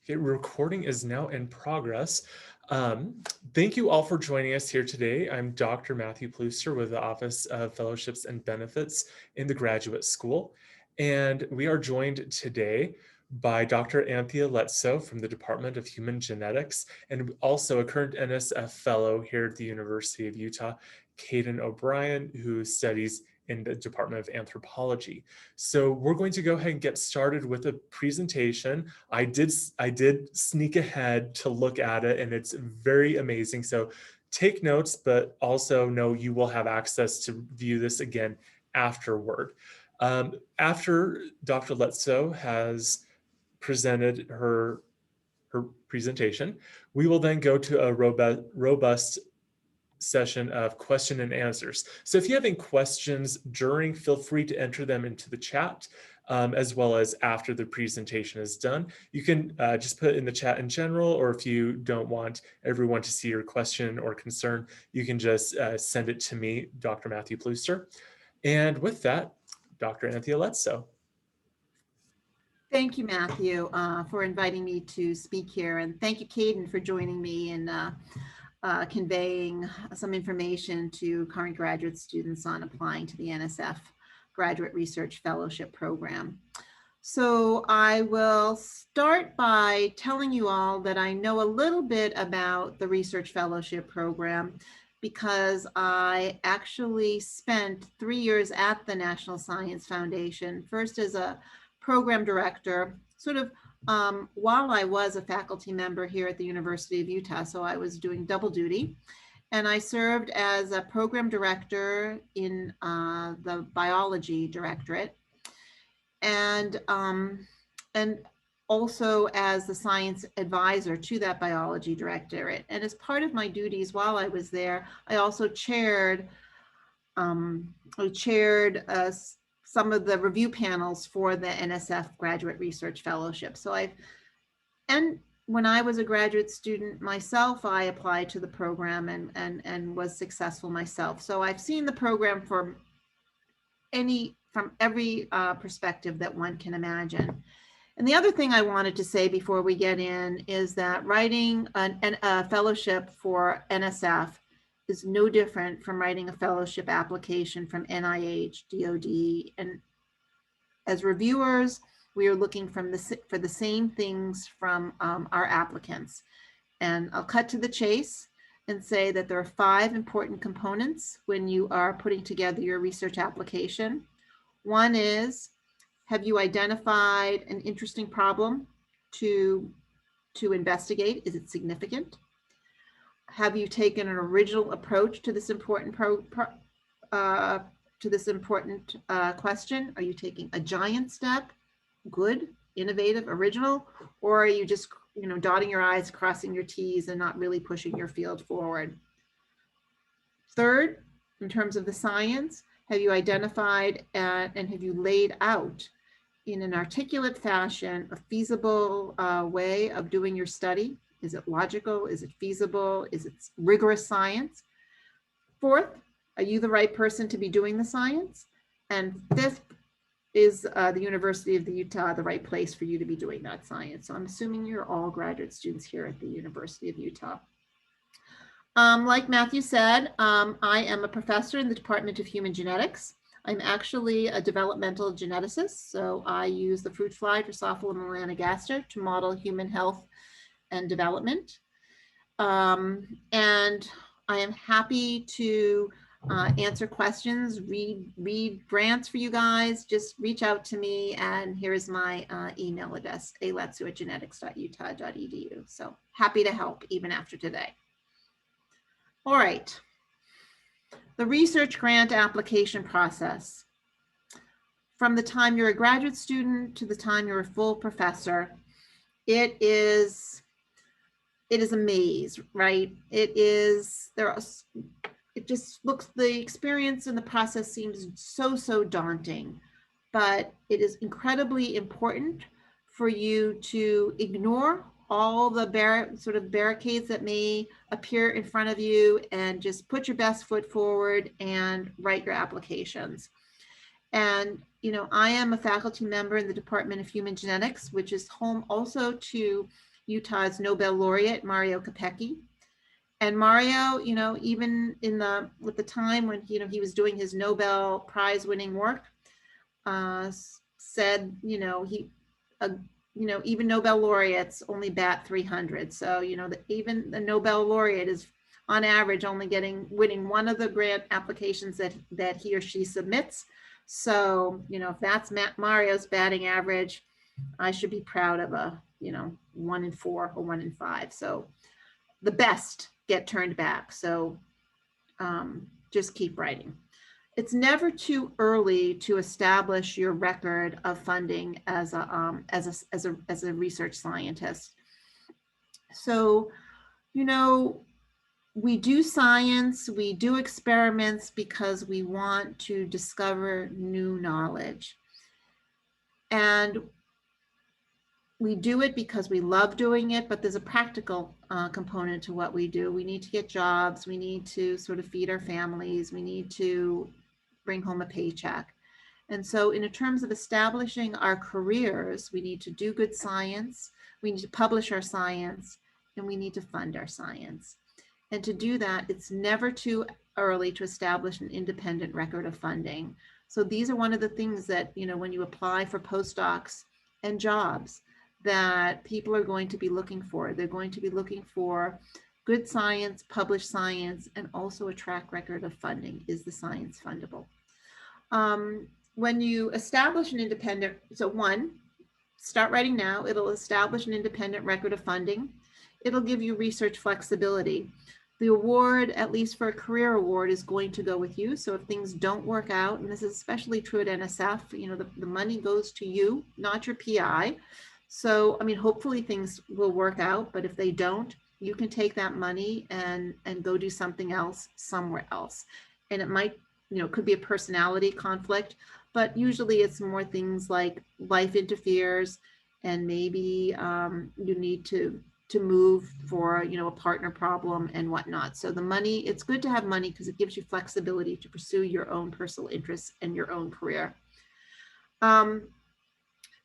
Okay, recording is now in progress. Thank you all for joining us here today. I'm Dr. Matthew Plooster with the Office of Fellowships and Benefits in the Graduate School. And we are joined today by Dr. Anthea Letso from the Department of Human Genetics, and also a current NSF Fellow here at the University of Utah, Caden O'Brien, who studies in the Department of Anthropology. So we're going to go ahead and get started with a presentation. I did sneak ahead to look at it, and it's very amazing. So take notes, but also know you will have access to view this again afterward. After Dr. Letso has presented her presentation, we will then go to a robust session of question and answers. So if you have any questions during, feel free to enter them into the chat, as well as after the presentation is done. You can just put it in the chat in general, or if you don't want everyone to see your question or concern, you can just send it to me, Dr. Matthew Plooster. And with that, Dr. Anthea Letso. Thank you, Matthew, for inviting me to speak here. And thank you, Caden, for joining me in conveying some information to current graduate students on applying to the NSF Graduate Research Fellowship Program. So I will start by telling you all that I know a little bit about the Research Fellowship Program because I actually spent 3 years at the National Science Foundation, first as a program director, sort of while I was a faculty member here at the University of Utah. So I was doing double duty. And I served as a program director in the biology directorate, and also as the science advisor to that biology directorate. And as part of my duties while I was there, I also chaired some of the review panels for the NSF Graduate Research Fellowship. And when I was a graduate student myself, I applied to the program and was successful myself. So I've seen the program from every perspective that one can imagine. And the other thing I wanted to say before we get in is that writing a fellowship for NSF is no different from writing a fellowship application from NIH, DOD, and as reviewers, we are looking for the same things from our applicants. And I'll cut to the chase and say that there are 5 important components when you are putting together your research application. One is, have you identified an interesting problem to investigate? Is it significant? Have you taken an original approach to this important question? Are you taking a giant step, good, innovative, original, or are you just dotting your I's, crossing your T's, and not really pushing your field forward? Third, in terms of the science, have you identified and have you laid out in an articulate fashion a feasible way of doing your study? Is it logical? Is it feasible? Is it rigorous science? Fourth, are you the right person to be doing the science? And fifth, is the University of Utah the right place for you to be doing that science? So I'm assuming you're all graduate students here at the University of Utah. Like Matthew said, I am a professor in the Department of Human Genetics. I'm actually a developmental geneticist, so I use the fruit fly Drosophila melanogaster to model human health and development. And I am happy to answer questions, read grants for you guys. Just reach out to me, and here's my email address, aletsu@genetics.utah.edu. So happy to help even after today. All right, the research grant application process. From the time you're a graduate student to the time you're a full professor, it is a maze, right? It just looks, the experience and the process seems so daunting, but it is incredibly important for you to ignore all the barricades that may appear in front of you and just put your best foot forward and write your applications. And, I am a faculty member in the Department of Human Genetics, which is home also to Utah's Nobel laureate, Mario Capecchi. And Mario, even with the time when, he was doing his Nobel Prize winning work, said, even Nobel laureates only bat 300. So, even the Nobel laureate is on average only winning one of the grant applications that he or she submits. So, if that's Mario's batting average, I should be proud of a, 1 in 4 or 1 in 5. So the best get turned back. So just keep writing. It's never too early to establish your record of funding as a research scientist. So, we do science, we do experiments because we want to discover new knowledge. And we do it because we love doing it, but there's a practical component to what we do. We need to get jobs. We need to sort of feed our families. We need to bring home a paycheck. And so in terms of establishing our careers, we need to do good science. We need to publish our science, and we need to fund our science. And to do that, it's never too early to establish an independent record of funding. So these are one of the things that, when you apply for postdocs and jobs, that people are going to be looking for. They're going to be looking for good science, published science, and also a track record of funding. Is the science fundable? When you establish an independent, so one, start writing now. It'll establish an independent record of funding. It'll give you research flexibility. The award, at least for a career award, is going to go with you. So if things don't work out, and this is especially true at NSF, the money goes to you, not your PI. So, hopefully things will work out, but if they don't, you can take that money and go do something else somewhere else. And it might, could be a personality conflict, but usually it's more things like life interferes, and maybe you need to move for, a partner problem and whatnot. So the money, it's good to have money because it gives you flexibility to pursue your own personal interests and your own career.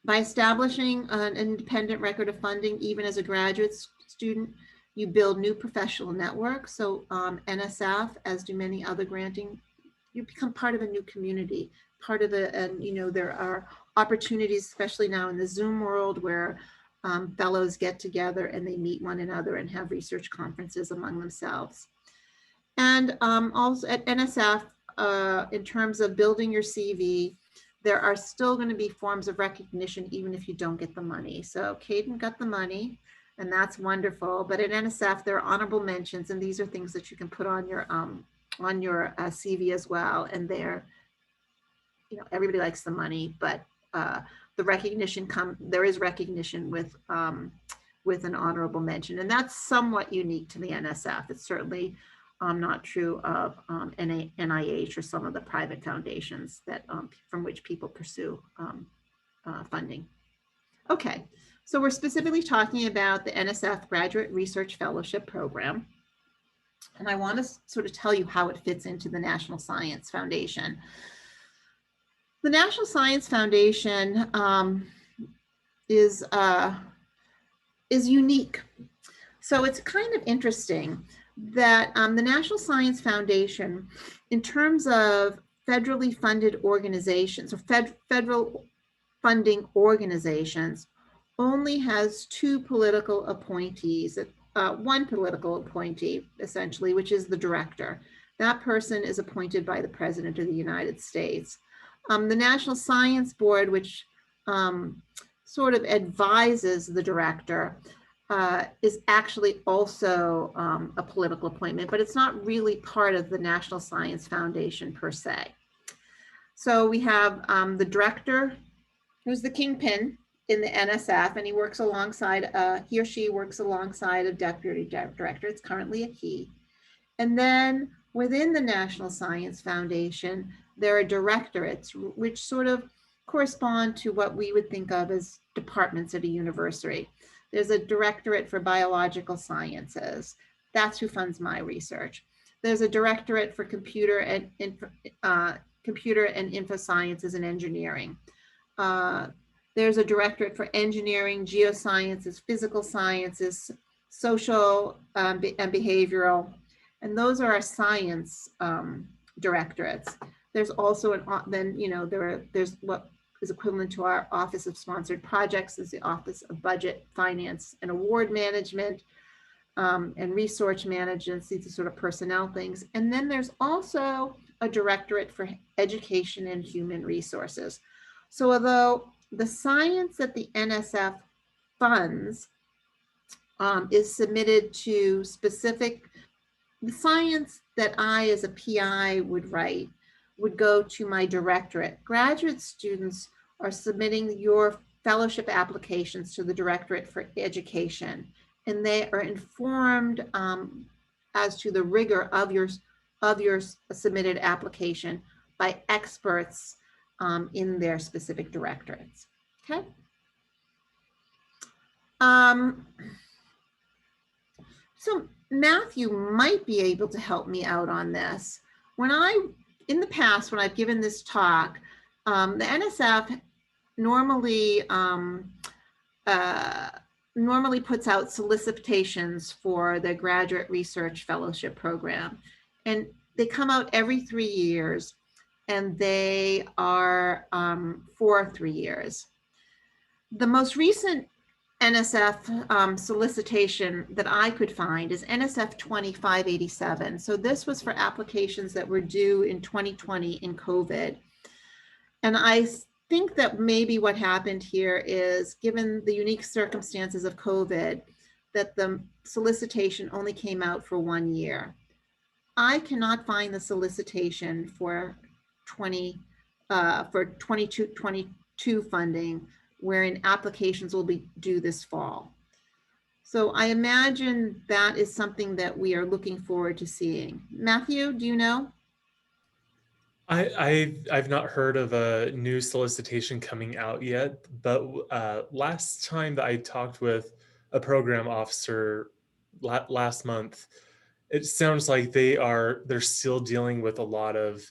By establishing an independent record of funding, even as a graduate student, you build new professional networks. So NSF, as do many other granting, you become part of a new community, and there are opportunities, especially now in the Zoom world, where fellows get together and they meet one another and have research conferences among themselves. And also at NSF, in terms of building your CV, there are still going to be forms of recognition even if you don't get the money. So Caden got the money, and that's wonderful. But at NSF, there are honorable mentions, and these are things that you can put on your CV as well. And there, everybody likes the money, but the recognition there is recognition with an honorable mention, and that's somewhat unique to the NSF. It's certainly not true of NIH or some of the private foundations that from which people pursue funding. Okay, so we're specifically talking about the NSF Graduate Research Fellowship Program, and I want to sort of tell you how it fits into the National Science Foundation. The National Science Foundation is unique. So it's kind of interesting that the National Science Foundation, in terms of federally funded organizations or federal funding organizations, only has 2 political appointees, one political appointee, essentially, which is the director. That person is appointed by the President of the United States. The National Science Board, which sort of advises the director, is actually also a political appointment, but it's not really part of the National Science Foundation per se. So we have the director, who's the kingpin in the NSF, and he works alongside, he or she works alongside a deputy director. It's currently a he. And then within the National Science Foundation, there are directorates, which sort of correspond to what we would think of as departments at a university. There's a directorate for biological sciences. That's who funds my research. There's a directorate for computer and info sciences and engineering. There's a directorate for engineering, geosciences, physical sciences, social and behavioral, and those are our science directorates. There's also there's what is equivalent to our Office of Sponsored Projects, is the Office of Budget, Finance, and Award Management, and Resource Management. These are sort of personnel things. And then there's also a directorate for education and human resources. So although the science that the NSF funds is submitted to specific, the science that I as a PI would write would go to my directorate. Graduate students are submitting your fellowship applications to the Directorate for Education, and they are informed as to the rigor of your submitted application by experts in their specific directorates. Okay. So Matthew might be able to help me out on this. In the past, when I've given this talk, the NSF normally puts out solicitations for the Graduate Research Fellowship Program. And they come out every 3 years, and they are for 3 years. The most recent NSF solicitation that I could find is NSF 2587. So this was for applications that were due in 2020 in COVID. And I think that maybe what happened here is, given the unique circumstances of COVID, that the solicitation only came out for 1 year. I cannot find the solicitation for 22 funding, wherein applications will be due this fall. So I imagine that is something that we are looking forward to seeing. Matthew, do you know? I've not heard of a new solicitation coming out yet, but last time that I talked with a program officer last month, it sounds like they're still dealing with a lot of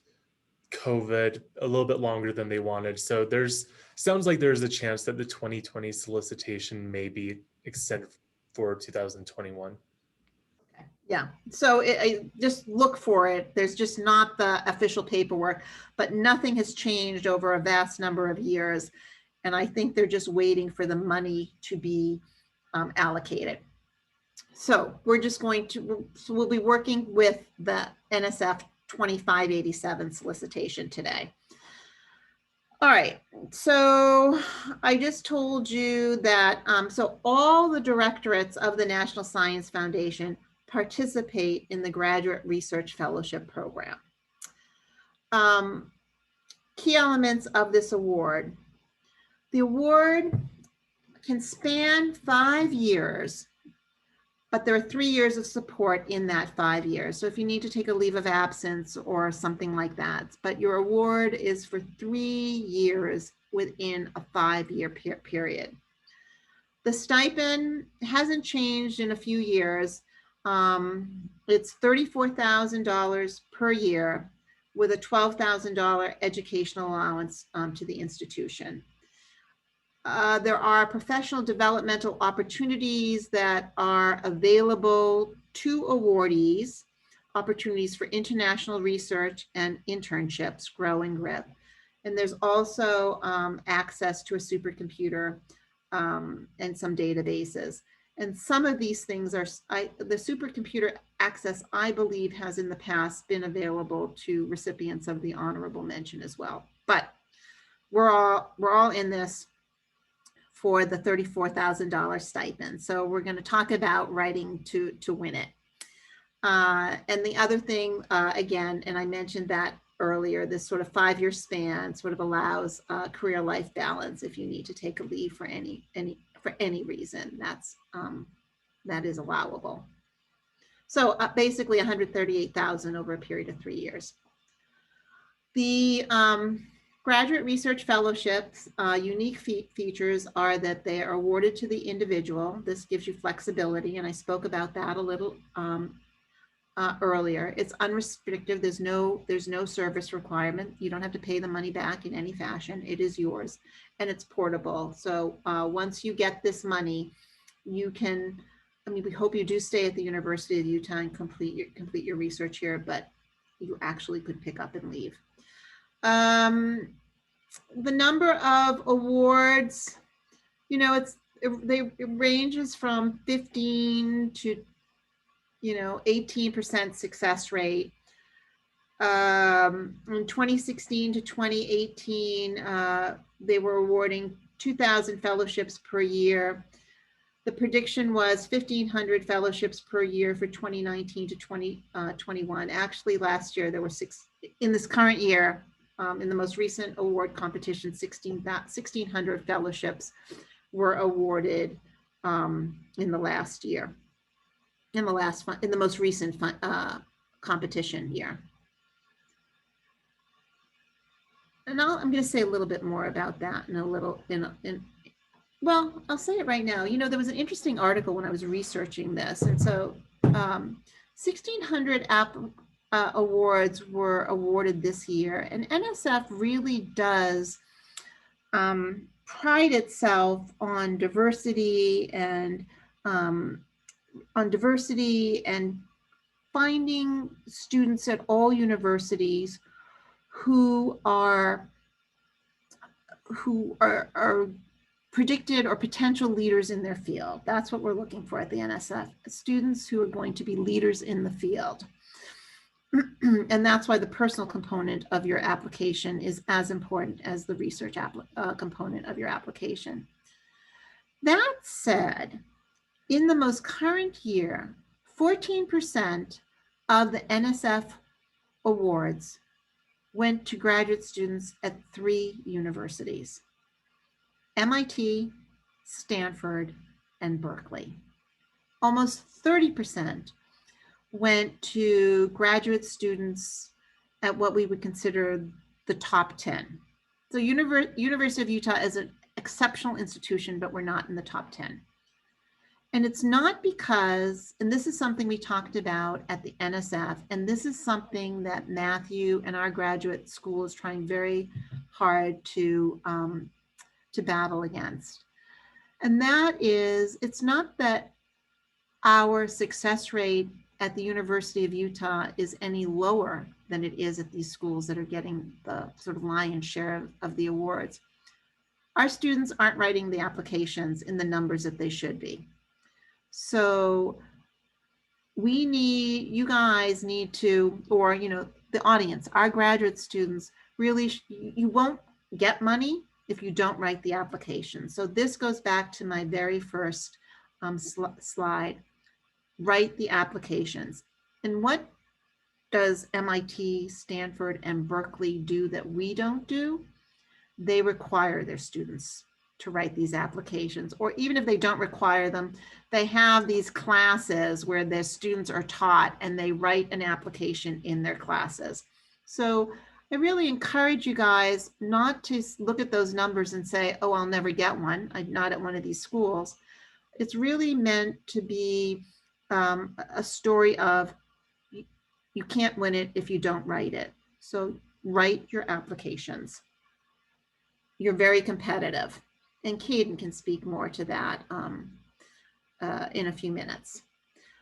COVID a little bit longer than they wanted. So sounds like there's a chance that the 2020 solicitation may be extended for 2021. Yeah, so just look for it. There's just not the official paperwork, but nothing has changed over a vast number of years. And I think they're just waiting for the money to be allocated. So we'll be working with the NSF 2587 solicitation today. All right, so I just told you that, so all the directorates of the National Science Foundation participate in the Graduate Research Fellowship Program. Key elements of this award. The award can span 5 years, but there are 3 years of support in that 5 years. So if you need to take a leave of absence or something like that, but your award is for 3 years within a 5-year period. The stipend hasn't changed in a few years. It's $34,000 per year with a $12,000 educational allowance to the institution. There are professional developmental opportunities that are available to awardees, opportunities for international research and internships, grow and grip. And there's also access to a supercomputer and some databases. And some of these things are, the supercomputer access, I believe, has in the past been available to recipients of the honorable mention as well. But we're all in this for the $34,000 stipend. So we're going to talk about writing to win it. And the other thing, again, and I mentioned that earlier, this sort of 5-year span sort of allows career life balance if you need to take a leave for any reason. That is allowable. So basically $138,000 over a period of 3 years. The Graduate Research Fellowships, unique features are that they are awarded to the individual. This gives you flexibility, and I spoke about that a little earlier. It's unrestricted. There's no service requirement. You don't have to pay the money back in any fashion. It is yours. and it's portable. So once you get this money, you can, I mean, we hope you do stay at the University of Utah and complete your research here, but you actually could pick up and leave. The number of awards, you know, it ranges from 15 to, 18% success rate. In 2016 to 2018, they were awarding 2,000 fellowships per year. The prediction was 1,500 fellowships per year for 2019 to 2021. Actually, last year there were in this current year, in the most recent award competition, 1,600 fellowships were awarded in the last year, in the most recent competition year. And I'm going to say a little bit more about that in a little, well, I'll say it right now. There was an interesting article when I was researching this. And so 1,600 awards were awarded this year. And NSF really does pride itself on diversity and finding students at all universities who are predicted or potential leaders in their field. That's what we're looking for at the NSF, students who are going to be leaders in the field. And that's why the personal component of your application is as important as the research component of your application. That said, in the most current year, 14% of the NSF awards went to graduate students at 3 universities: MIT, Stanford, and Berkeley. Almost 30% went to graduate students at what we would consider the top 10. So University of Utah is an exceptional institution, but we're not in the top 10. And it's not because, and this is something we talked about at the NSF, and this is something that Matthew and our graduate school is trying very hard to battle against. And that is, it's not that our success rate at the University of Utah is any lower than it is at these schools that are getting the sort of lion's share of the awards. Our students aren't writing the applications in the numbers that they should be. So you guys need to, or, the audience, our graduate students, really, you won't get money if you don't write the application. So this goes back to my very first slide. Write the applications. And what does MIT, Stanford, and Berkeley do that we don't do? They require their students to write these applications, or even if they don't require them, they have these classes where their students are taught and they write an application in their classes. So I really encourage you guys not to look at those numbers and say, oh, I'll never get one. I'm not at one of these schools. It's really meant to be a story of you can't win it if you don't write it. So write your applications. You're very competitive. And Caden can speak more to that in a few minutes.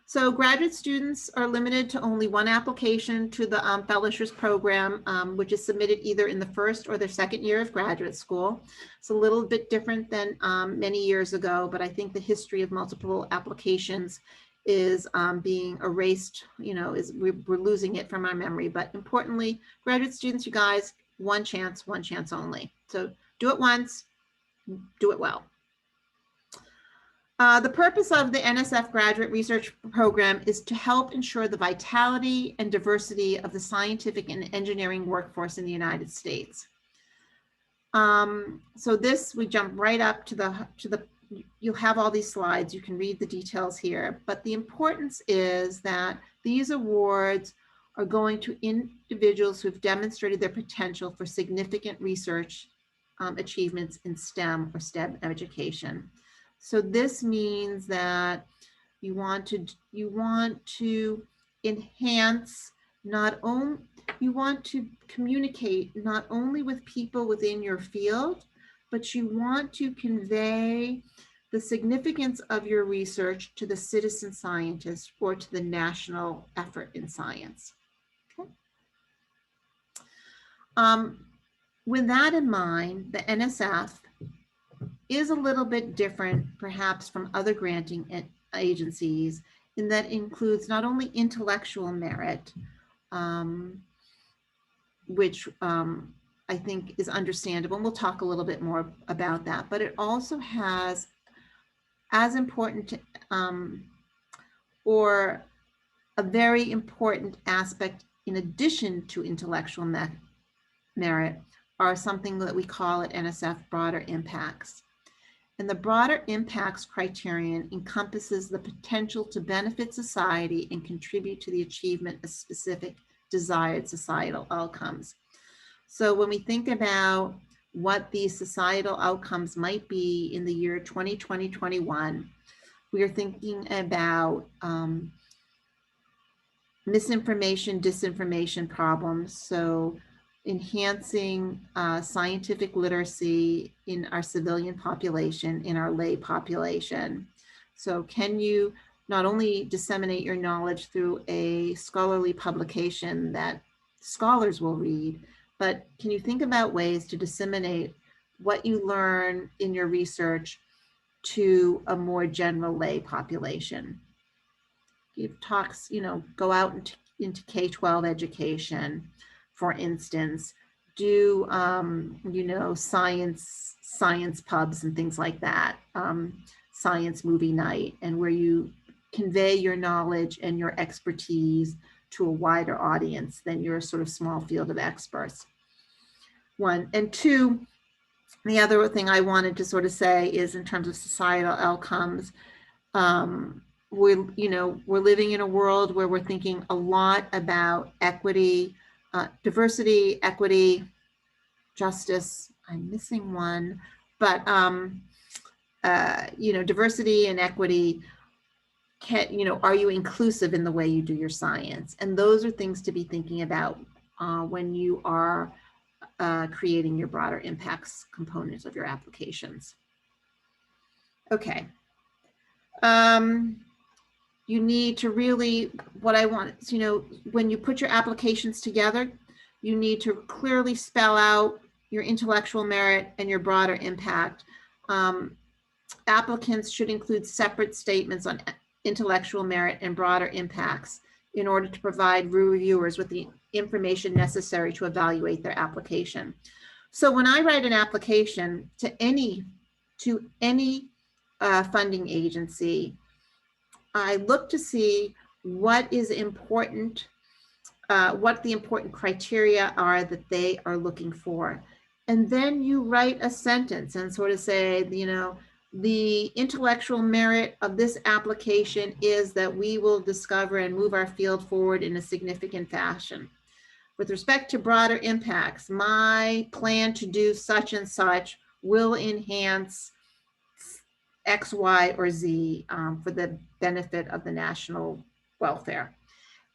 So graduate students are limited to only one application to the fellowships program, which is submitted either in the first or their second year of graduate school. It's a little bit different than many years ago, but I think the history of multiple applications is being erased, we're losing it from our memory. But importantly, graduate students, you guys, one chance only. So do it once, do it well. The purpose of the NSF Graduate Research Program is to help ensure the vitality and diversity of the scientific and engineering workforce in the United States. So this, we jump right up to the, you'll have all these slides, you can read the details here, but the importance is that these awards are going to individuals who've demonstrated their potential for significant research achievements in STEM or STEM education. So this means that you want to enhance, you want to communicate not only with people within your field, but you want to convey the significance of your research to the citizen scientist or to the national effort in science. Okay. With that in mind, the NSF is a little bit different, perhaps, from other granting agencies in that it includes not only intellectual merit, which I think is understandable, and we'll talk a little bit more about that, but it also has as important or a very important aspect in addition to intellectual merit are something that we call at NSF Broader Impacts. And the Broader Impacts criterion encompasses the potential to benefit society and contribute to the achievement of specific desired societal outcomes. So when we think about what these societal outcomes might be in the year 2020-21, we are thinking about misinformation, disinformation problems. So enhancing scientific literacy in our civilian population, in our lay population. So can you not only disseminate your knowledge through a scholarly publication that scholars will read, but can you think about ways to disseminate what you learn in your research to a more general lay population? Give talks, go out into K-12 education, for instance, do, science pubs and things like that, science movie night, and where you convey your knowledge and your expertise to a wider audience than your sort of small field of experts. One. And two, the other thing I wanted to sort of say is in terms of societal outcomes, we're living in a world where we're thinking a lot about equity, diversity, equity, justice. I'm missing one, but diversity and equity. Are you inclusive in the way you do your science? And those are things to be thinking about when you are creating your broader impacts components of your applications. Okay. You need to really, what I want, when you put your applications together, you need to clearly spell out your intellectual merit and your broader impact. Applicants should include separate statements on intellectual merit and broader impacts in order to provide reviewers with the information necessary to evaluate their application. So when I write an application to any funding agency, I look to see what is important, what the important criteria are that they are looking for. And then you write a sentence and sort of say, the intellectual merit of this application is that we will discover and move our field forward in a significant fashion. With respect to broader impacts, my plan to do such and such will enhance X, Y, or Z for the benefit of the national welfare.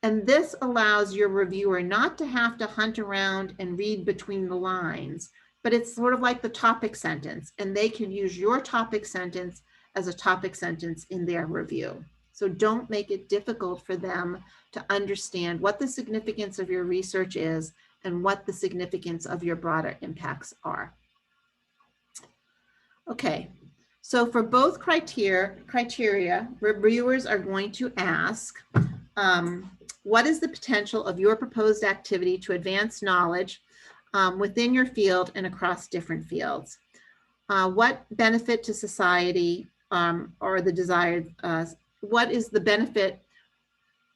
And this allows your reviewer not to have to hunt around and read between the lines, but it's sort of like the topic sentence, and they can use your topic sentence as a topic sentence in their review. So don't make it difficult for them to understand what the significance of your research is and what the significance of your broader impacts are. Okay. So for both criteria, reviewers are going to ask, what is the potential of your proposed activity to advance knowledge within your field and across different fields? What benefit to society or the desired, what is the benefit?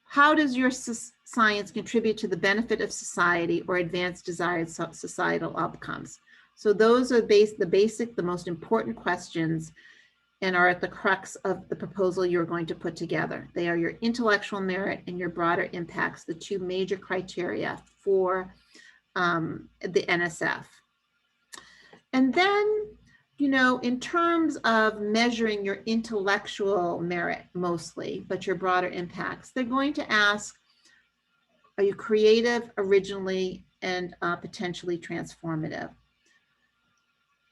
How does your science contribute to the benefit of society or advance desired societal outcomes? So those are the most important questions and are at the crux of the proposal you're going to put together. They are your intellectual merit and your broader impacts, the two major criteria for the NSF. And then, in terms of measuring your intellectual merit mostly, but your broader impacts, they're going to ask, are you creative, originally, and potentially transformative?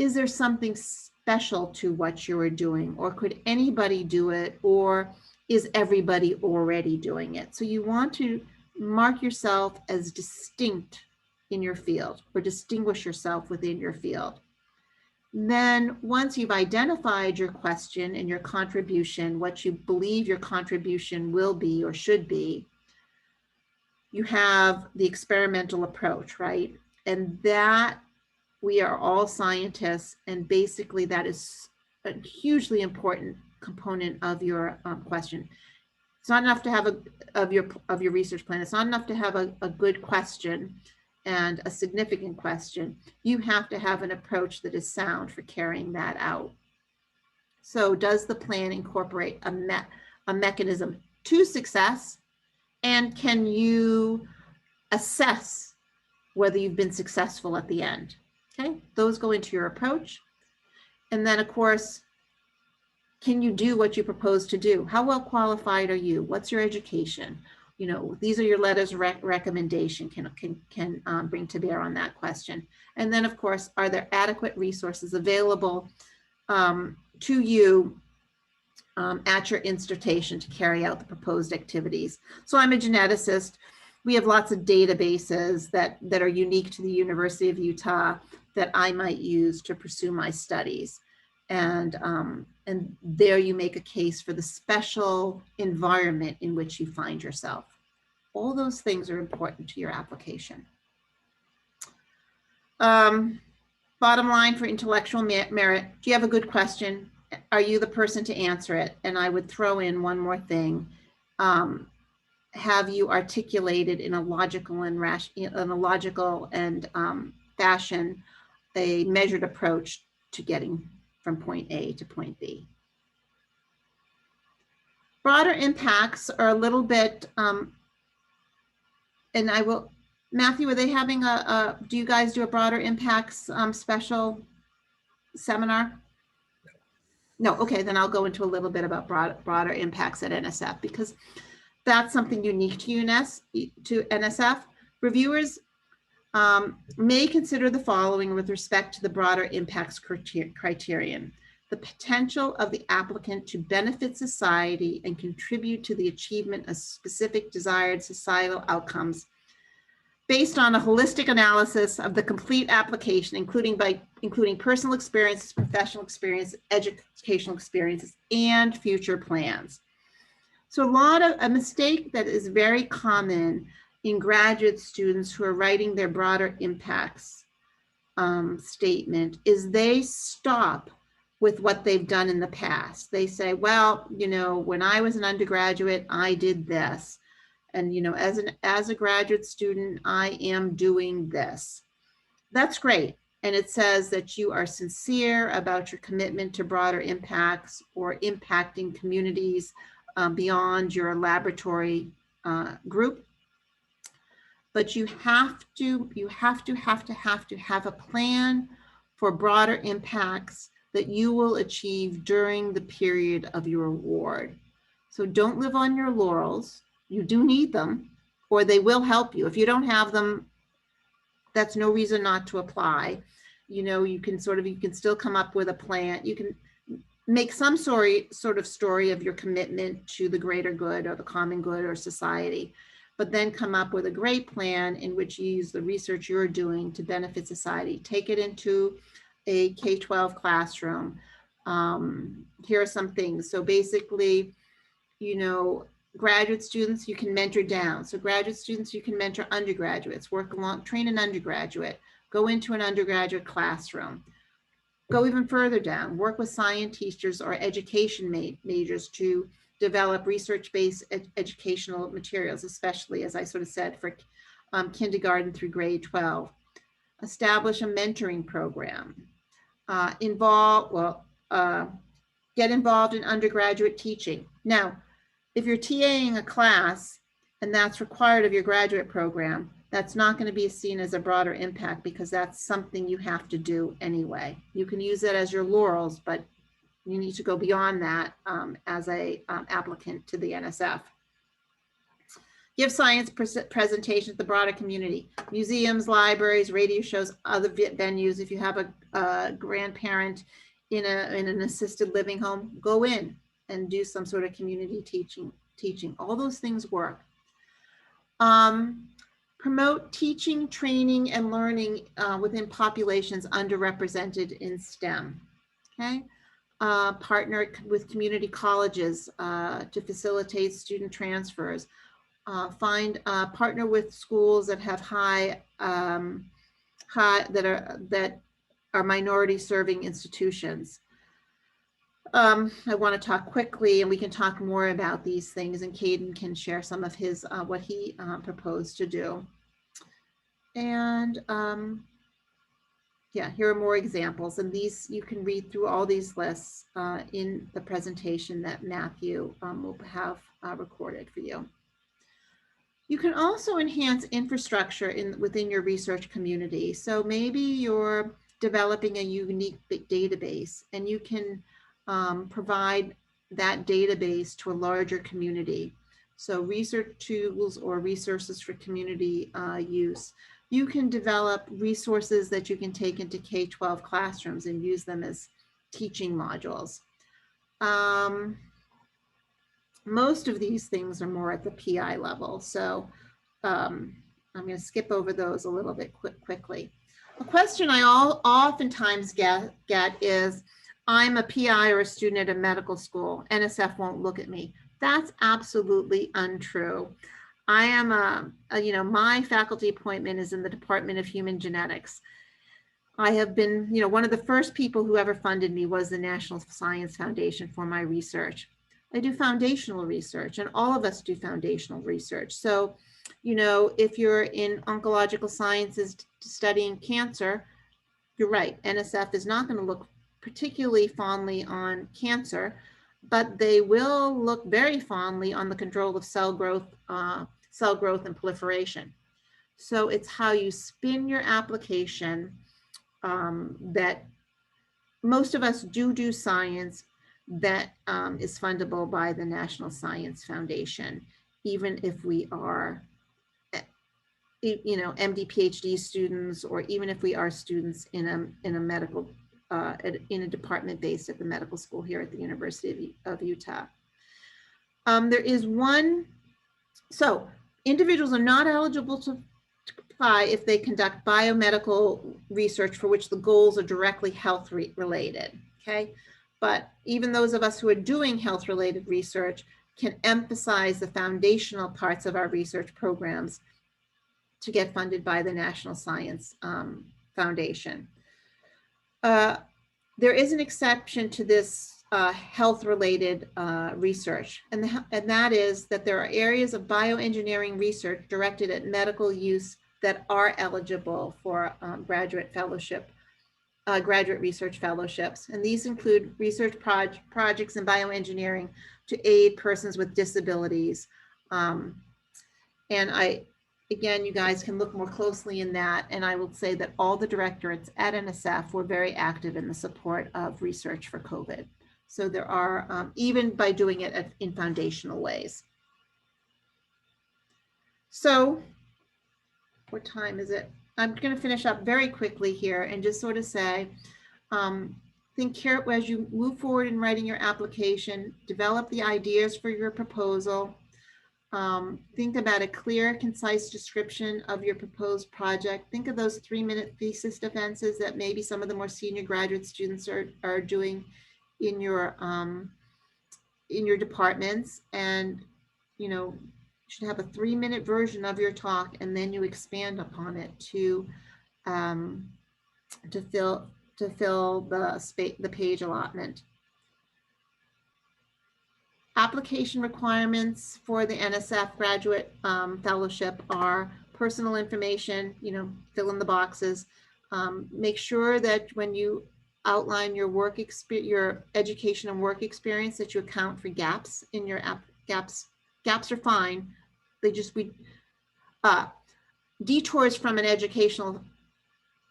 is there something special to what you are doing, or could anybody do it, or is everybody already doing it? So you want to mark yourself as distinct in your field, or distinguish yourself within your field. Then once you've identified your question and your contribution, what you believe your contribution will be or should be, you have the experimental approach, right? And that, we are all scientists, and basically that is a hugely important component of your question. It's not enough to have of your research plan. It's not enough to have a good question and a significant question. You have to have an approach that is sound for carrying that out. So does the plan incorporate a mechanism to success? And can you assess whether you've been successful at the end? Okay, those go into your approach. And then of course, can you do what you propose to do? How well qualified are you? What's your education? You know, these are your letters of recommendation can bring to bear on that question. And then of course, are there adequate resources available to you at your institution to carry out the proposed activities? So I'm a geneticist. We have lots of databases that are unique to the University of Utah that I might use to pursue my studies. And there you make a case for the special environment in which you find yourself. All those things are important to your application. Bottom line for intellectual merit, do you have a good question? Are you the person to answer it? And I would throw in one more thing. Have you articulated in a logical and fashion a measured approach to getting from point A to point B? Broader impacts are a little bit, and I will, Matthew, are they having do you guys do a broader impacts special seminar? No, okay, then I'll go into a little bit about broader impacts at NSF, because that's something unique to NSF. Reviewers may consider the following with respect to the broader impacts criterion: the potential of the applicant to benefit society and contribute to the achievement of specific desired societal outcomes based on a holistic analysis of the complete application, including personal experiences, professional experience, educational experiences, and future plans. So a mistake that is very common in graduate students who are writing their broader impacts statement is they stop with what they've done in the past. They say, well, you know, when I was an undergraduate, I did this. And, you know, as a graduate student, I am doing this. That's great. And it says that you are sincere about your commitment to broader impacts or impacting communities beyond your laboratory group. But you have to have a plan for broader impacts that you will achieve during the period of your award. So don't live on your laurels. You do need them, or they will help you. If you don't have them, that's no reason not to apply. You know, you can still come up with a plan. You can make some sort of story of your commitment to the greater good or the common good or society, but then come up with a great plan in which you use the research you're doing to benefit society. Take it into a K-12 classroom. Here are some things. So basically, you know, graduate students, you can mentor down. So graduate students, you can mentor undergraduates, train an undergraduate, go into an undergraduate classroom. Go even further down, work with science teachers or education majors to develop research-based educational materials, especially, as I sort of said, for kindergarten through grade 12. Establish a mentoring program. Get involved in undergraduate teaching. Now, if you're TAing a class and that's required of your graduate program, that's not going to be seen as a broader impact because that's something you have to do anyway. You can use it as your laurels, but you need to go beyond that as a applicant to the NSF. Give science presentations to the broader community, museums, libraries, radio shows, other venues. If you have a grandparent in an assisted living home, go in and do some sort of community teaching. All those things work. Promote teaching, training, and learning within populations underrepresented in STEM. Okay. Partner with community colleges to facilitate student transfers. Partner with schools that have that are minority serving institutions. I want to talk quickly, and we can talk more about these things, and Caden can share some of his what he proposed to do. And yeah, here are more examples, and these you can read through all these lists in the presentation that Matthew will have recorded for you. You can also enhance infrastructure within your research community. So maybe you're developing a unique database, and you can provide that database to a larger community. So research tools or resources for community use. You can develop resources that you can take into K-12 classrooms and use them as teaching modules. Most of these things are more at the PI level. So I'm going to skip over those a little bit quickly. A question I oftentimes get is, I'm a PI or a student at a medical school. NSF won't look at me. That's absolutely untrue. I am my faculty appointment is in the Department of Human Genetics. I have been, one of the first people who ever funded me was the National Science Foundation for my research. I do foundational research, and all of us do foundational research. So, if you're in oncological sciences studying cancer, you're right. NSF is not going to look particularly fondly on cancer, but they will look very fondly on the control of cell growth and proliferation. So it's how you spin your application that most of us do science that is fundable by the National Science Foundation, even if we are, MD, PhD students, or even if we are students in a medical in a department based at the medical school here at the University of Utah. There is one, so individuals are not eligible to apply if they conduct biomedical research for which the goals are directly health related, okay? But even those of us who are doing health related research can emphasize the foundational parts of our research programs to get funded by the National Science Foundation. There is an exception to this health-related research, and that is that there are areas of bioengineering research directed at medical use that are eligible for graduate research fellowships. And these include research projects in bioengineering to aid persons with disabilities. And again, you guys can look more closely in that. And I will say that all the directorates at NSF were very active in the support of research for COVID. So there are, even by doing it in foundational ways. So what time is it? I'm going to finish up very quickly here and just sort of say, think here as you move forward in writing your application, develop the ideas for your proposal. Think about a clear, concise description of your proposed project. Think of those 3-minute thesis defenses that maybe some of the more senior graduate students are doing in your departments, and you should have a 3-minute version of your talk, and then you expand upon it to fill the page allotment. Application requirements for the NSF graduate fellowship are personal information, fill in the boxes. Make sure that when you outline your your education and work experience, that you account for gaps in your gaps. Gaps are fine. Detours from an educational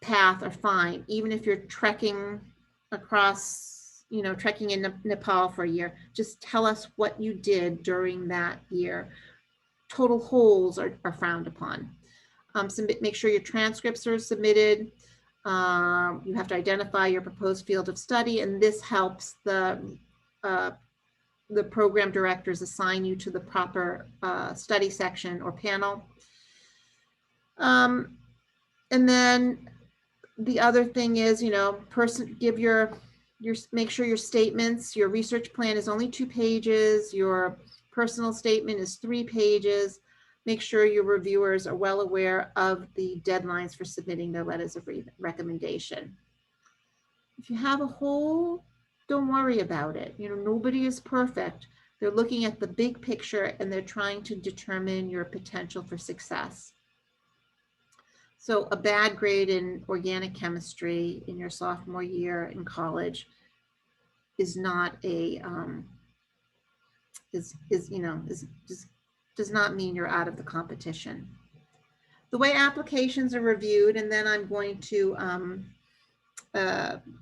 path are fine, even if you're trekking across, trekking in Nepal for a year. Just tell us what you did during that year. Total holes are frowned upon. Make sure your transcripts are submitted. You have to identify your proposed field of study, and this helps the program directors assign you to the proper study section or panel. And then the other thing is, give make sure your statements, your research plan is only 2 pages, your personal statement is 3 pages. Make sure your reviewers are well aware of the deadlines for submitting their letters of recommendation. If you have a hole, don't worry about it. Nobody is perfect. They're looking at the big picture and they're trying to determine your potential for success. So a bad grade in organic chemistry in your sophomore year in college is not a does not mean you're out of the competition. The way applications are reviewed, and then I'm going to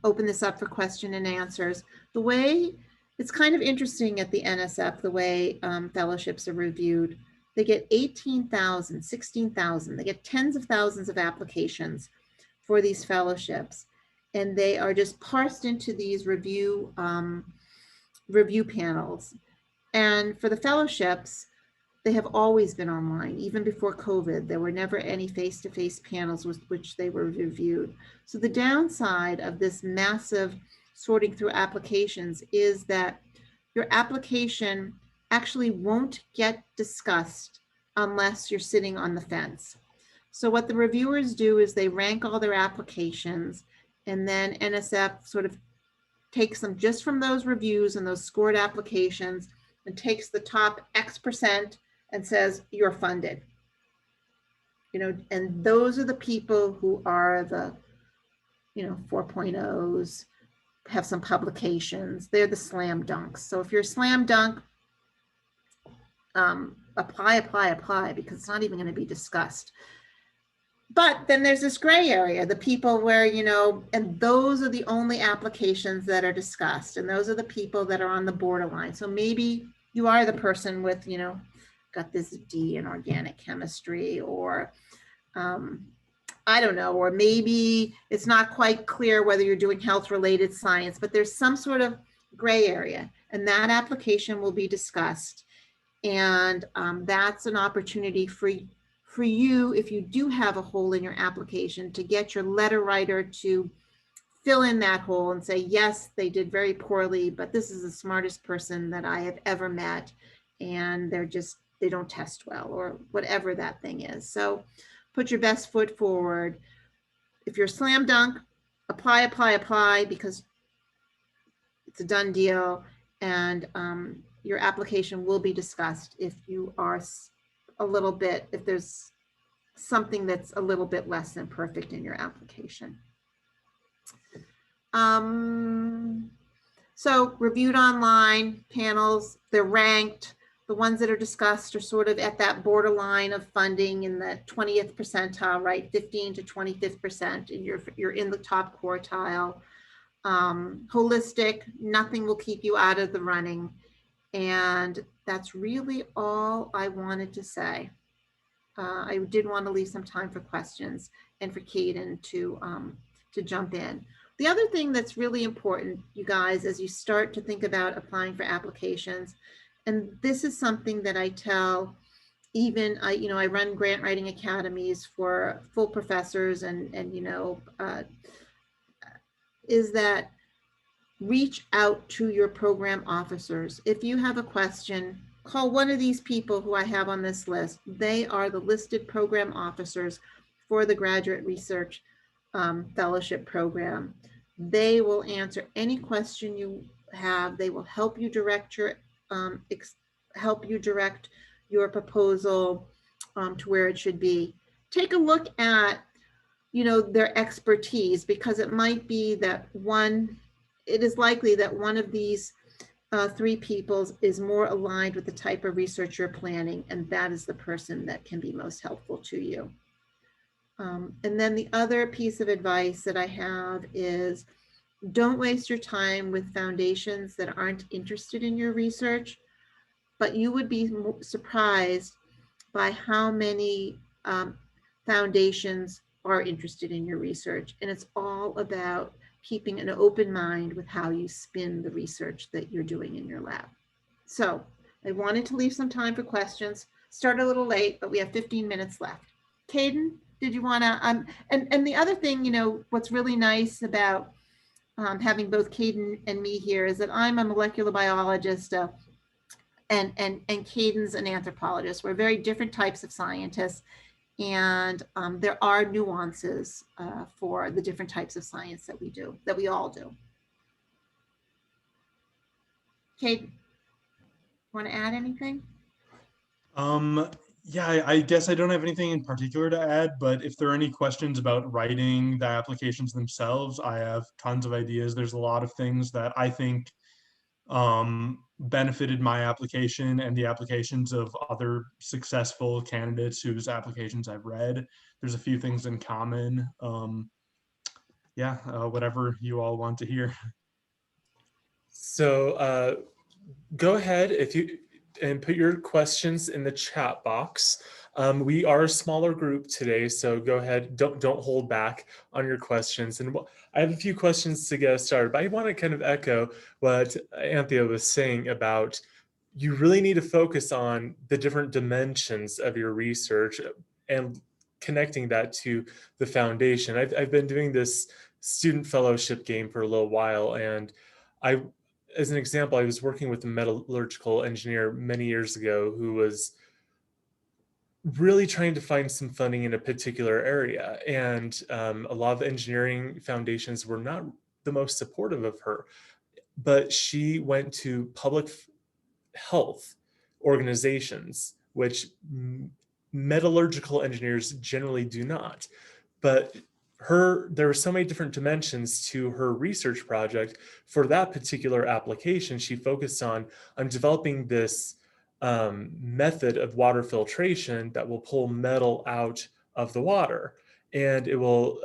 open this up for question and answers. The way it's kind of interesting at the NSF, the way fellowships are reviewed. They get 18,000, 16,000. They get tens of thousands of applications for these fellowships, and they are just parsed into these review panels. And for the fellowships, they have always been online. Even before COVID, there were never any face-to-face panels with which they were reviewed. So the downside of this massive sorting through applications is that your application actually won't get discussed unless you're sitting on the fence. So what the reviewers do is they rank all their applications, and then NSF sort of takes them just from those reviews and those scored applications and takes the top X% and says, you're funded. And those are the people who are the, 4.0s, have some publications. They're the slam dunks. So if you're a slam dunk, apply, because it's not even going to be discussed. But then there's this gray area, the people where, and those are the only applications that are discussed. And those are the people that are on the borderline. So maybe you are the person with, got this D in organic chemistry, or I don't know, or maybe it's not quite clear whether you're doing health-related science, but there's some sort of gray area, and that application will be discussed. And that's an opportunity for you, if you do have a hole in your application, to get your letter writer to fill in that hole and say, yes, they did very poorly, but this is the smartest person that I have ever met, and they don't test well, or whatever that thing is. So put your best foot forward. If you're a slam dunk, apply, because it's a done deal, and your application will be discussed if you are if there's something that's a little bit less than perfect in your application. So reviewed online panels, they're ranked. The ones that are discussed are sort of at that borderline of funding in the 20th percentile, right? 15 to 25th percent, and you're in the top quartile. Holistic, nothing will keep you out of the running. And that's really all I wanted to say. I did want to leave some time for questions and for Caden to jump in. The other thing that's really important, you guys, as you start to think about applying for applications, and this is something that I tell even, I run grant writing academies for full professors, and is that reach out to your program officers. If you have a question, call one of these people who I have on this list. They are the listed program officers for the Graduate Research Fellowship Program. They will answer any question you have. They will help you direct your proposal to where it should be. Take a look at, their expertise, because it might be that it is likely that one of these 3 people is more aligned with the type of research you're planning, and that is the person that can be most helpful to you. And then the other piece of advice that I have is, don't waste your time with foundations that aren't interested in your research, but you would be surprised by how many foundations are interested in your research. And it's all about keeping an open mind with how you spin the research that you're doing in your lab. So I wanted to leave some time for questions. Start a little late, but we have 15 minutes left. Caden, did you want to, and the other thing, you know, what's really nice about having both Caden and me here is that I'm a molecular biologist and Caden's an anthropologist. We're very different types of scientists, and there are nuances for the different types of science that we do, that we all do. Caden, want to add anything? Yeah, I guess I don't have anything in particular to add, but if there are any questions about writing the applications themselves, I have tons of ideas. There's a lot of things that I think benefited my application and the applications of other successful candidates whose applications I've read. There's a few things in common. Yeah, whatever you all want to hear. So go ahead if you and put your questions in the chat box. We are a smaller group today, so go ahead. Don't hold back on your questions. And I have a few questions to get us started, but I want to kind of echo what Anthea was saying about you really need to focus on the different dimensions of your research and connecting that to the foundation. I've been doing this student fellowship game for a little while, and as an example, I was working with a metallurgical engineer many years ago who was really trying to find some funding in a particular area. And a lot of the engineering foundations were not the most supportive of her, but she went to public health organizations, which metallurgical engineers generally do not. But there were so many different dimensions to her research project. For that particular application, she focused on developing this method of water filtration that will pull metal out of the water, and it will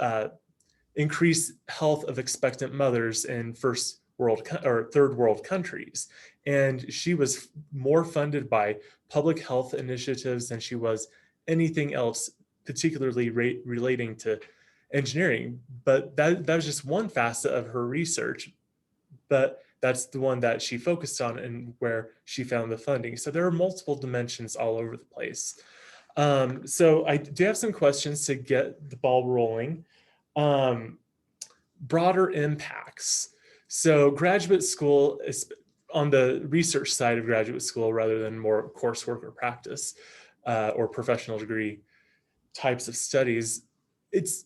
increase health of expectant mothers in first world or third world countries. And she was more funded by public health initiatives than she was anything else, particularly relating to engineering. But that was just one facet of her research, but that's the one that she focused on and where she found the funding. So there are multiple dimensions all over the place. So I do have some questions to get the ball rolling. Broader impacts. So graduate school is on the research side of graduate school rather than more coursework or practice or professional degree types of studies. It's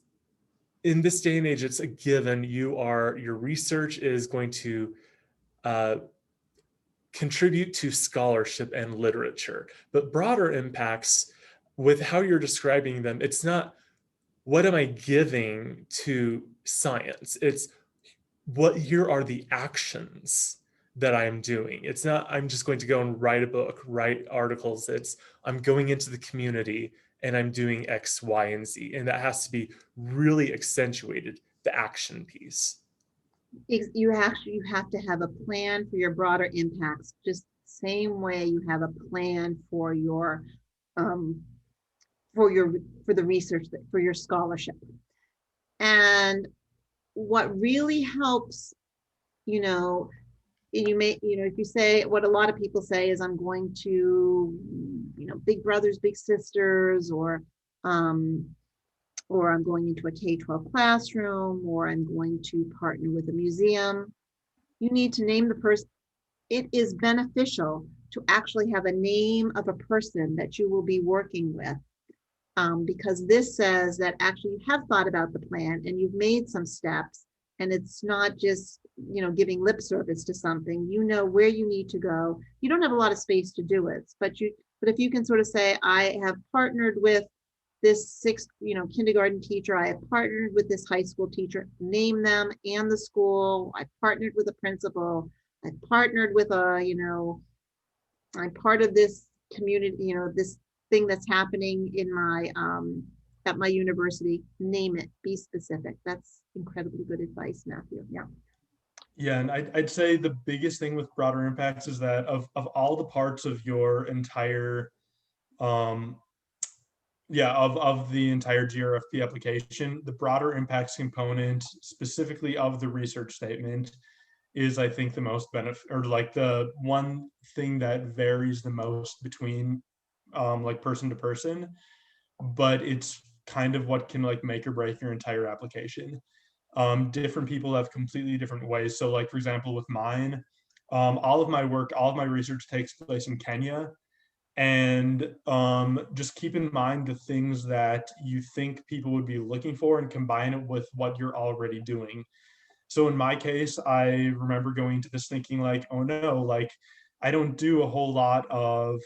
in this day and age, it's a given. Your research is going to contribute to scholarship and literature. But broader impacts, with how you're describing them, it's not what am I giving to science? It's here are the actions that I am doing. It's not I'm just going to go and write a book, write articles. It's I'm going into the community and I'm doing X, Y, and Z. And that has to be really accentuated, the action piece. You have to have a plan for your broader impacts, just same way you have a plan for your for the research, for your scholarship. And what really helps, you know, if you say what a lot of people say is I'm going to, Big Brothers Big Sisters, or I'm going into a K-12 classroom, or I'm going to partner with a museum. You need to name the person. It is beneficial to actually have a name of a person that you will be working with, because this says that actually you have thought about the plan and you've made some steps, and it's not just giving lip service to something. You know where you need to go. You don't have a lot of space to do it, but if you can sort of say, I have partnered with this kindergarten teacher, I have partnered with this high school teacher, name them and the school. I partnered with a principal. I partnered with I'm part of this community, this thing that's happening in my at my university. Name it, be specific. That's incredibly good advice, Matthew. Yeah. Yeah, and I'd say the biggest thing with broader impacts is that of all the parts of your entire yeah, of the entire GRFP application, the broader impacts component, specifically of the research statement, is I think the most benefit, or like the one thing that varies the most between like person to person, but it's kind of what can like make or break your entire application. Different people have completely different ways. So like, for example, with mine, all of my work, all of my research takes place in Kenya. And just keep in mind the things that you think people would be looking for and combine it with what you're already doing. So in my case, I remember going to this thinking like, oh no, like I don't do a whole lot of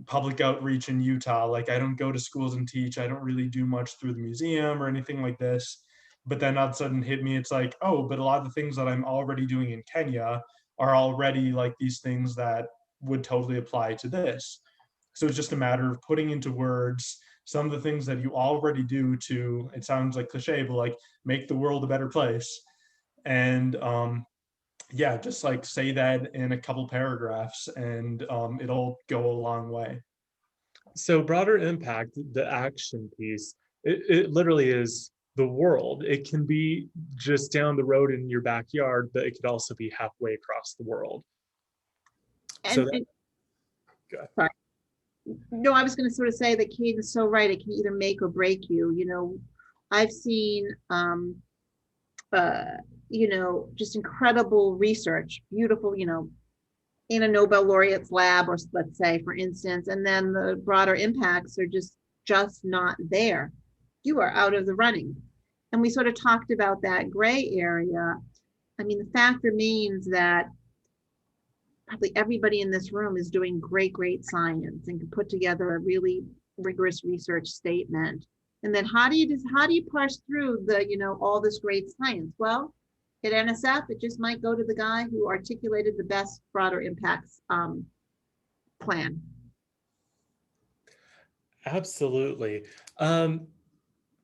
public outreach in Utah. Like I don't go to schools and teach. I don't really do much through the museum or anything like this. But then all of a sudden hit me, it's like, oh, but a lot of the things that I'm already doing in Kenya are already like these things that would totally apply to this. So it's just a matter of putting into words some of the things that you already do to, it sounds like cliche, but like make the world a better place. And yeah, just like say that in a couple paragraphs and it'll go a long way. So broader impact, the action piece, it literally is the world. It can be just down the road in your backyard, but it could also be halfway across the world. So And, that, and sorry. No, I was going to sort of say that Kate is so right. It can either make or break you. You know, I've seen, you know, just incredible research, beautiful, you know, in a Nobel laureate's lab, or let's say, for instance, and then the broader impacts are just not there. You are out of the running. And we sort of talked about that gray area. I mean, the fact remains that probably everybody in this room is doing great science and can put together a really rigorous research statement. And then how do you parse through the, you know, all this great science? Well, at NSF, it just might go to the guy who articulated the best broader impacts plan. absolutely.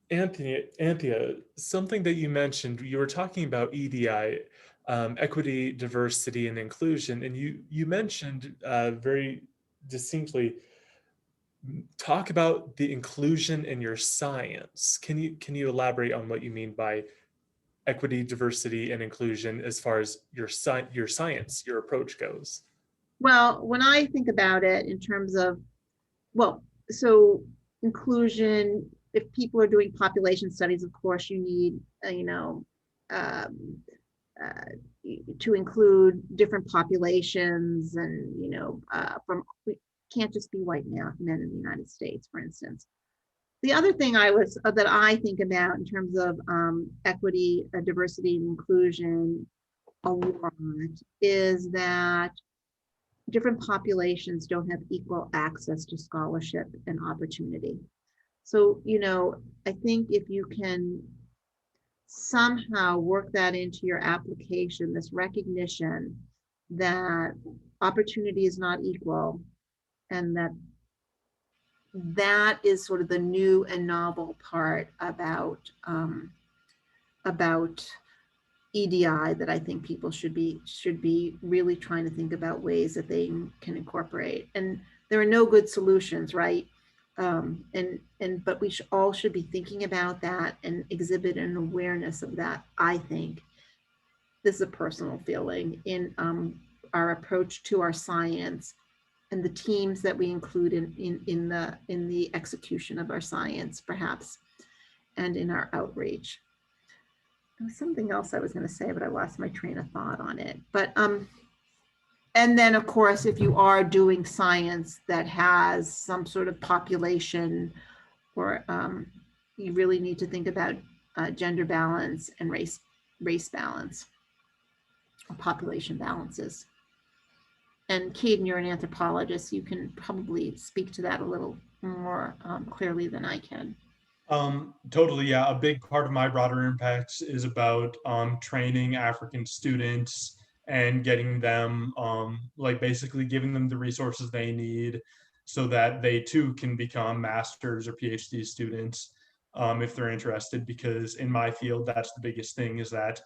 Anthea, something that you mentioned, you were talking about EDI, equity, diversity, and inclusion, and you mentioned very distinctly, talk about the inclusion in your science. Can you elaborate on what you mean by equity, diversity, and inclusion as far as your science, your approach goes? Well, when I think about it in terms of, well, so inclusion, if people are doing population studies, of course, you need, you know, um, uh, to include different populations and, you know, from, we can't just be white men in the United States, for instance. The other thing that I think about in terms of equity, diversity, and inclusion a lot is that different populations don't have equal access to scholarship and opportunity. So, you know, I think if you can somehow work that into your application, this recognition that opportunity is not equal, and that is sort of the new and novel part about EDI that I think people should be really trying to think about ways that they can incorporate. And there are no good solutions, right? But we all should be thinking about that and exhibit an awareness of that. I think this is a personal feeling in our approach to our science and the teams that we include in the execution of our science, perhaps, and in our outreach. There was something else I was going to say, but I lost my train of thought on it. But and then of course, if you are doing science that has some sort of population, or you really need to think about gender balance and race balance, or population balances. And Caden, you're an anthropologist. You can probably speak to that a little more clearly than I can. Totally, yeah. A big part of my broader impacts is about training African students and getting them, like basically giving them the resources they need so that they too can become master's or PhD students if they're interested. Because in my field, that's the biggest thing, is that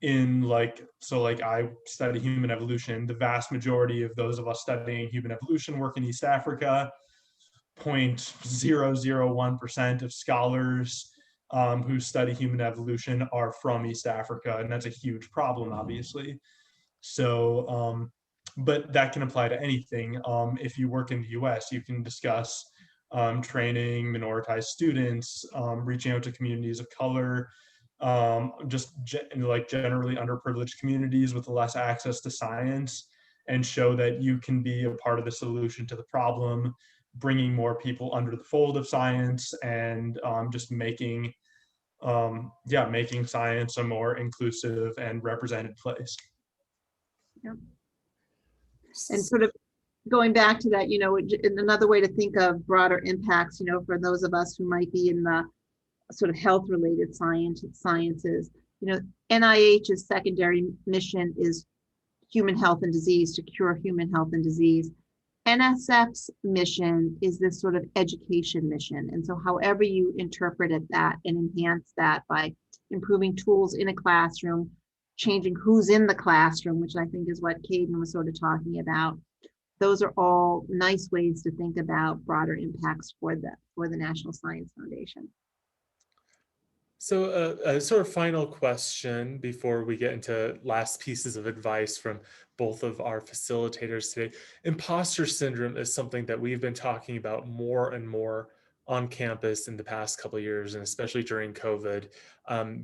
in like, so like I study human evolution. The vast majority of those of us studying human evolution work in East Africa. 0.001% of scholars who study human evolution are from East Africa, and that's a huge problem, obviously. So, but that can apply to anything. If you work in the US, you can discuss training minoritized students, reaching out to communities of color, like generally underprivileged communities with less access to science, and show that you can be a part of the solution to the problem, bringing more people under the fold of science, and just making science a more inclusive and represented place. Yep. And sort of going back to that, another way to think of broader impacts, for those of us who might be in the sort of health-related sciences, NIH's secondary mission is human health and disease, to cure human health and disease. NSF's mission is this sort of education mission. And so however you interpreted that and enhance that by improving tools in a classroom, changing who's in the classroom, which I think is what Caden was sort of talking about. Those are all nice ways to think about broader impacts for the National Science Foundation. So a sort of final question before we get into last pieces of advice from both of our facilitators today. Imposter syndrome is something that we've been talking about more and more on campus in the past couple of years, and especially during COVID.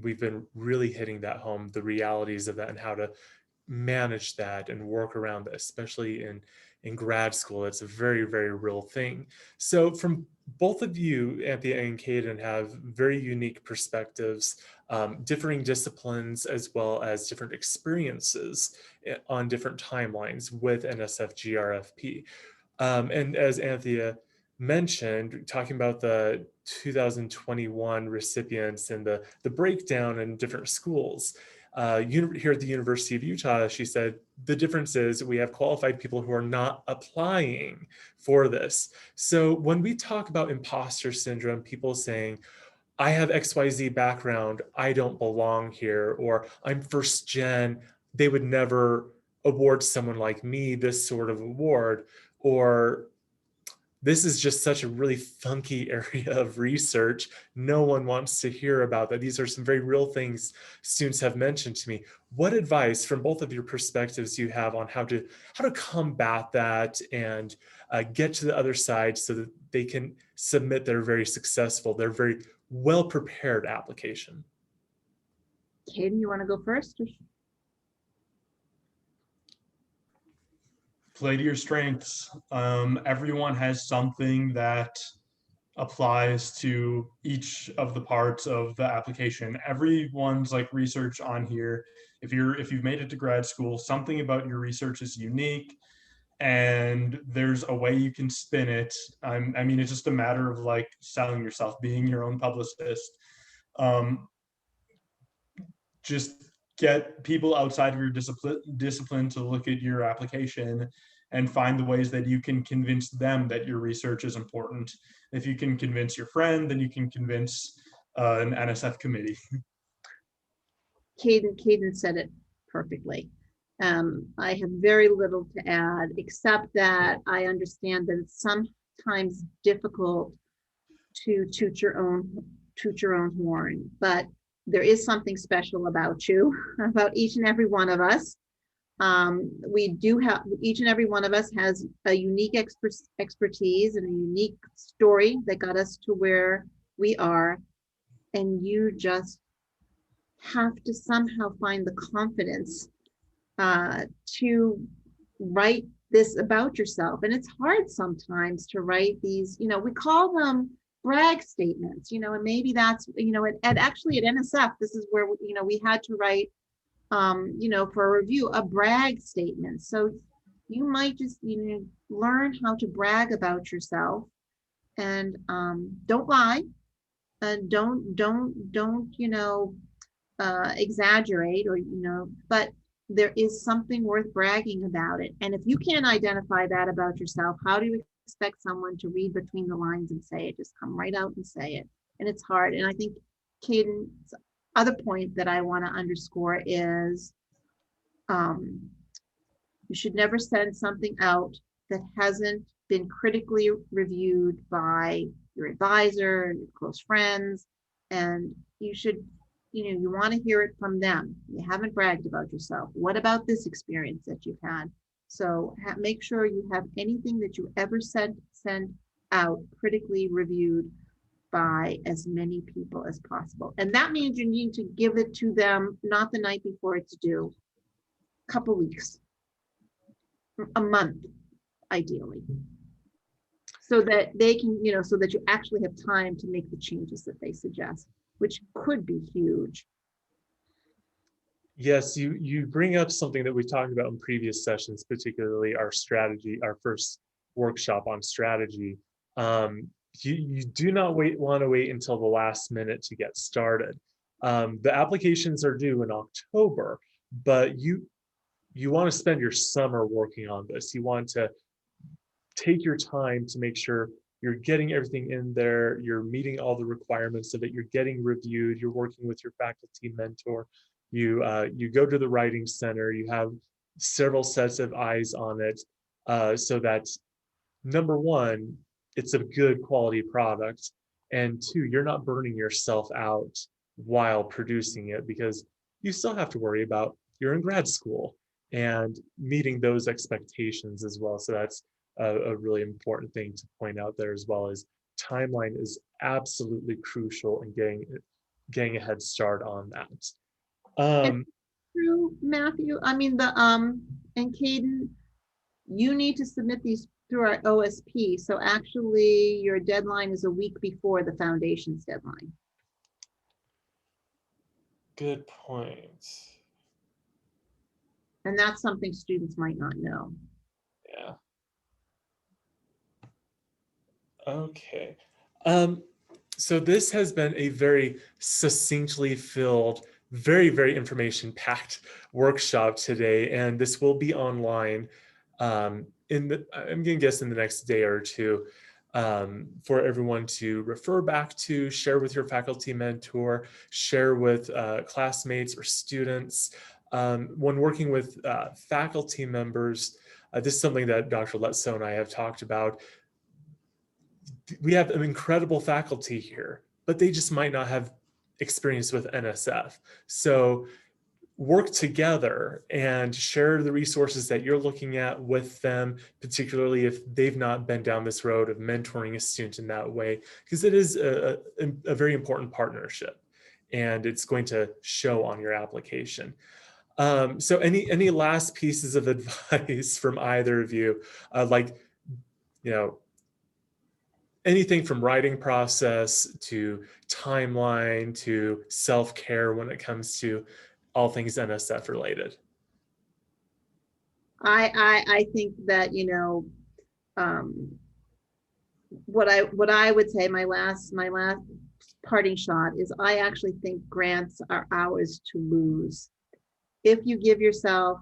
We've been really hitting that home, the realities of that and how to manage that and work around that, especially in grad school. It's a very, very real thing. So from both of you, Anthea and Caden, have very unique perspectives, differing disciplines, as well as different experiences on different timelines with NSF-GRFP. And as Anthea mentioned, talking about the 2021 recipients and the breakdown in different schools, here at the University of Utah, she said, the difference is we have qualified people who are not applying for this. So when we talk about imposter syndrome, people saying, I have XYZ background, I don't belong here, or I'm first gen, they would never award someone like me this sort of award, or this is just such a really funky area of research. No one wants to hear about that. These are some very real things students have mentioned to me. What advice from both of your perspectives you have on how to combat that and get to the other side so that they can submit their very successful, their very well-prepared application? Caden, you want to go first? Play to your strengths. Everyone has something that applies to each of the parts of the application. Everyone's like research on here. If you've made it to grad school, something about your research is unique, and there's a way you can spin it. I mean, it's just a matter of like selling yourself, being your own publicist. Just get people outside of your discipline to look at your application and find the ways that you can convince them that your research is important. If you can convince your friend, then you can convince an NSF committee. Caden said it perfectly. I have very little to add, except that I understand that it's sometimes difficult to toot your own horn, but there is something special about you, about each and every one of us. We do have, each and every one of us has a unique expertise and a unique story that got us to where we are. And you just have to somehow find the confidence to write this about yourself. And it's hard sometimes to write these, we call them brag statements, and maybe that's, and actually at NSF, this is where, we had to write, for a review, a brag statement. So you might just, learn how to brag about yourself, and don't lie, and don't exaggerate, or, but there is something worth bragging about it. And if you can't identify that about yourself, how do you expect someone to read between the lines and say it? Just come right out and say it. And it's hard. And I think Caden's other point that I want to underscore is you should never send something out that hasn't been critically reviewed by your advisor and your close friends, and you should, you want to hear it from them. You haven't bragged about yourself. What about this experience that you've had? So make sure you have anything that you ever send out critically reviewed by as many people as possible. And that means you need to give it to them, not the night before it's due, a couple weeks, a month, ideally, so that they can, so that you actually have time to make the changes that they suggest, which could be huge. Yes, you bring up something that we talked about in previous sessions, particularly our first workshop on strategy. You do not want to wait until the last minute to get started. The applications are due in October, but you want to spend your summer working on this. You want to take your time to make sure you're getting everything in there, you're meeting all the requirements of it, you're getting reviewed, you're working with your faculty mentor, you go to the writing center, you have several sets of eyes on it, so that number one, it's a good quality product, and two, you're not burning yourself out while producing it, because you still have to worry about, you're in grad school and meeting those expectations as well. So that's a really important thing to point out there, as well as timeline is absolutely crucial in getting a head start on that. True, Matthew. I mean, and Caden, you need to submit these through our OSP. So actually your deadline is a week before the foundation's deadline. Good point. And that's something students might not know. Yeah. Okay. So this has been a very succinctly filled, very, very information-packed workshop today, and this will be online I'm gonna guess in the next day or two, for everyone to refer back to, share with your faculty mentor, share with classmates or students. When working with faculty members, this is something that Dr. Letso and I have talked about. We have an incredible faculty here, but they just might not have experience with NSF. So work together and share the resources that you're looking at with them, particularly if they've not been down this road of mentoring a student in that way, because it is a very important partnership and it's going to show on your application. So any last pieces of advice from either of you, anything from writing process to timeline to self-care when it comes to all things NSF related? I think that, what I would say, my last parting shot is, I actually think grants are ours to lose. If you give yourself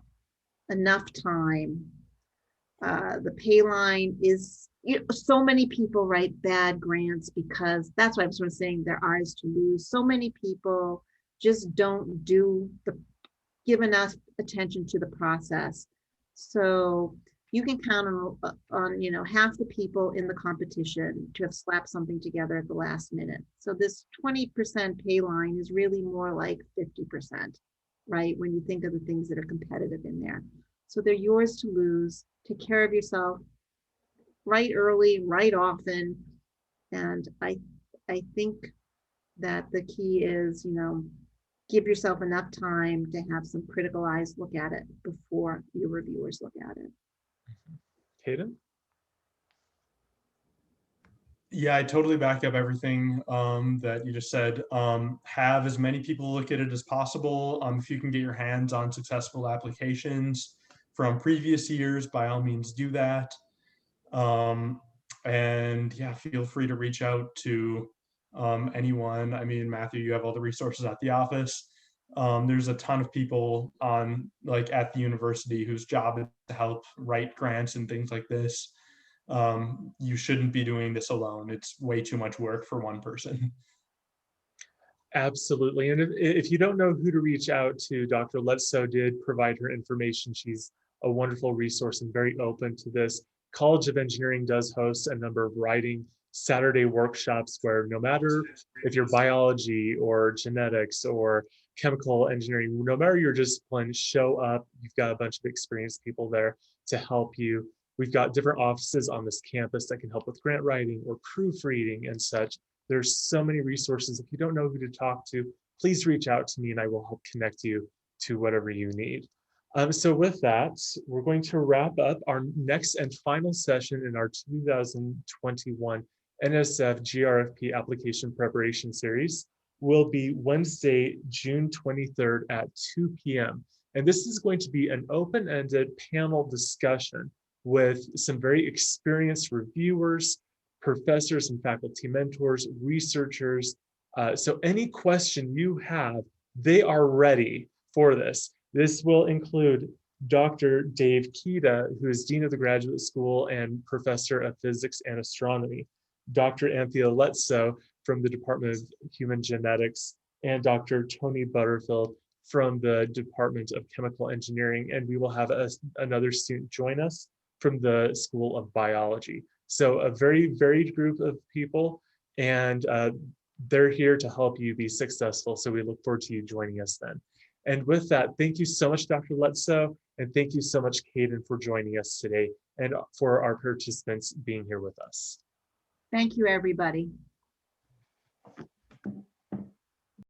enough time, the pay line is, so many people write bad grants because that's why I'm sort of saying they're ours to lose. So many people just don't give enough attention to the process. So you can count on half the people in the competition to have slapped something together at the last minute. So this 20% pay line is really more like 50%, right? When you think of the things that are competitive in there. So they're yours to lose. Take care of yourself, write early, write often. And I think that the key is, give yourself enough time to have some critical eyes look at it before your reviewers look at it. Hayden? Yeah, I totally back up everything that you just said. Have as many people look at it as possible. If you can get your hands on successful applications from previous years, by all means do that. And yeah, feel free to reach out to anyone. I mean, Matthew, you have all the resources at the office. There's a ton of people at the university whose job is to help write grants and things like this. You shouldn't be doing this alone. It's way too much work for one person. Absolutely. And if you don't know who to reach out to, Dr. Letso did provide her information. She's a wonderful resource and very open to this. College of Engineering does host a number of writing Saturday workshops where no matter if you're biology or genetics or chemical engineering, no matter your discipline, show up. You've got a bunch of experienced people there to help you. We've got different offices on this campus that can help with grant writing or proofreading and such. There's so many resources. If you don't know who to talk to, please reach out to me and I will help connect you to whatever you need. So with that, we're going to wrap up our next and final session in our 2021 NSF-GRFP application preparation series will be Wednesday, June 23rd at 2 p.m. And this is going to be an open-ended panel discussion with some very experienced reviewers, professors and faculty mentors, researchers. So any question you have, they are ready for this. This will include Dr. Dave Kita, who is Dean of the Graduate School and Professor of Physics and Astronomy, Dr. Anthea Letso from the Department of Human Genetics, and Dr. Tony Butterfield from the Department of Chemical Engineering. And we will have another student join us from the School of Biology. So a very varied group of people, and they're here to help you be successful. So we look forward to you joining us then. And with that, thank you so much, Dr. Letso, and thank you so much, Caden, for joining us today and for our participants being here with us. Thank you, everybody.